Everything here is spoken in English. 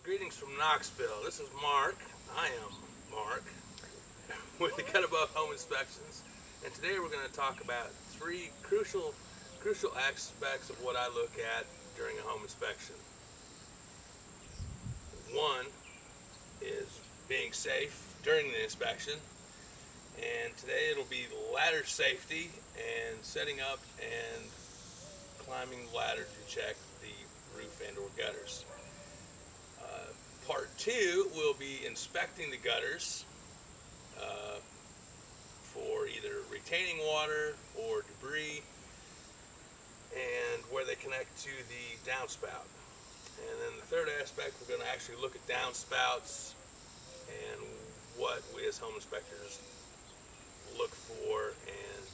Greetings from Knoxville. This is Mark. I am Mark with the Cut Above Home Inspections, and today we're going to talk about three crucial aspects of what I look at during a home inspection. One is being safe during the inspection, and today it'll be ladder safety and setting up and climbing the ladder to check the roof and or gutters. Part two will be inspecting the gutters for either retaining water or debris and where they connect to the downspout. And then the third aspect, we're going to actually look at downspouts and what we as home inspectors look for and